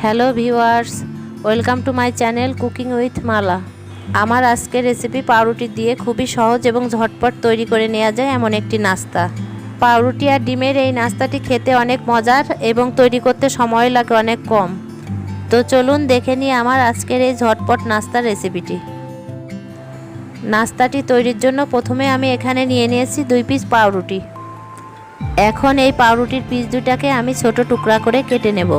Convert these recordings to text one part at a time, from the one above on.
Hello viewers, welcome to my channel cooking with Mala. আমার আজকের recipe পাউরুটি দিয়ে খুবই সহজ এবং ঝটপট তৈরি করে নেওয়া যায় এমন একটি নাস্তা। পাউরুটি আর ডিমের এই নাস্তাটি খেতে অনেক মজার এবং তৈরি করতে সময় লাগে অনেক কম। তো চলুন দেখে নিই আমার আজকের এই ঝটপট নাস্তার রেসিপিটি। নাস্তাটি তৈরির জন্য প্রথমে আমি এখানে নিয়ে নিয়েছি 2 পিস পাউরুটি। এখন এই পাউরুটির পিস দুটাকে আমি ছোট টুকরা করে কেটে নেব।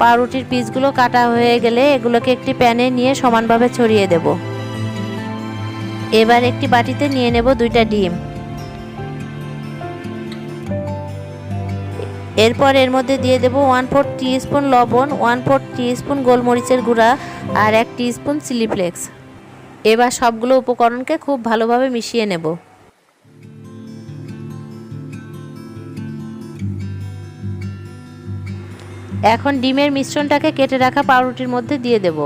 পাউরুটির পিসগুলো কাটা হয়ে গেলে এগুলোকে একটি প্যানে নিয়ে সমানভাবে ছড়িয়ে দেব। এবার একটি বাটিতে নিয়ে নেব 2টা ডিম। এরপর এর মধ্যে দিয়ে দেব 1/4 টিস্পুন লবণ, 1/4 টিস্পুন গোলমরিচের গুঁড়া আর 1 টিস্পুন চিলি ফ্লেক্স। এবার সবগুলো উপকরণকে খুব ভালোভাবে মিশিয়ে নেব। এখন ডিমের মিশ্রণটাকে কেটে রাখা পাউরুটির মধ্যে দিয়ে দেব।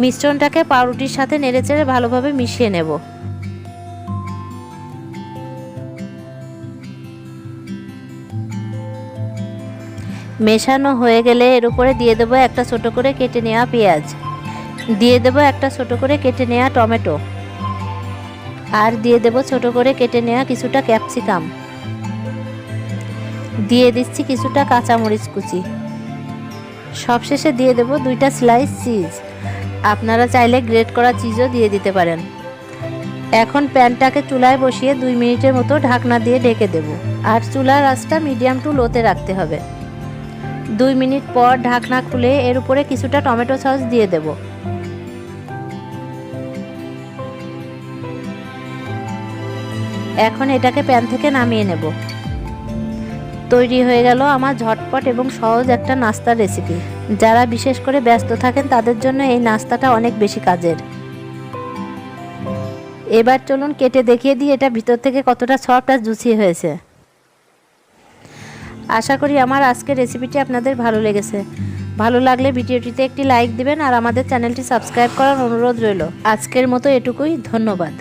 মিশ্রণটাকে পাউরুটির সাথে নেড়েচেড়ে ভালোভাবে মিশিয়ে নেব। মেশানো হয়ে গেলে এর উপরে দিয়ে দেব একটা ছোট করে কেটে নেওয়া পেঁয়াজ, দিয়ে দেব একটা ছোট করে কেটে নেওয়া টমেটো, আর দিয়ে দেব ছোট করে কেটে নেওয়া কিছুটা ক্যাপসিকাম, দিয়ে দিচ্ছি কিছুটা কাঁচামরিচ কুচি। সবশেষে দিয়ে দেব 2টা স্লাইস চিজ। আপনারা চাইলে গ্রেট করা চিজও দিয়ে দিতে পারেন। এখন প্যানটাকে চুলায় বসিয়ে 2 মিনিটের মতো ঢাকনা দিয়ে ঢেকে দেব, আর চুলার আঁচটা মিডিয়াম টু লোতে রাখতে হবে। 2 মিনিট পর ঢাকনা খুলে এর উপরে কিছুটা টমেটো সস দিয়ে দেব। এখন এটাকে প্যান থেকে নামিয়ে নেব। তৈরি হয়ে গেল আমার ঝটপট এবং সহজ একটা নাস্তার রেসিপি। যারা বিশেষ করে ব্যস্ত থাকেন তাদের জন্য এই নাস্তাটা অনেক বেশি কাজের। এবার চলুন কেটে দেখিয়ে দিই এটা ভিতর থেকে কতটা সফট আর জুসি হয়েছে। আশা করি আমার আজকের রেসিপিটি আপনাদের ভালো লেগেছে। ভালো লাগলে ভিডিওটিতে একটি লাইক দিবেন আর আমাদের চ্যানেলটি সাবস্ক্রাইব করার অনুরোধ রইল। আজকের মতো এটুকুই, ধন্যবাদ।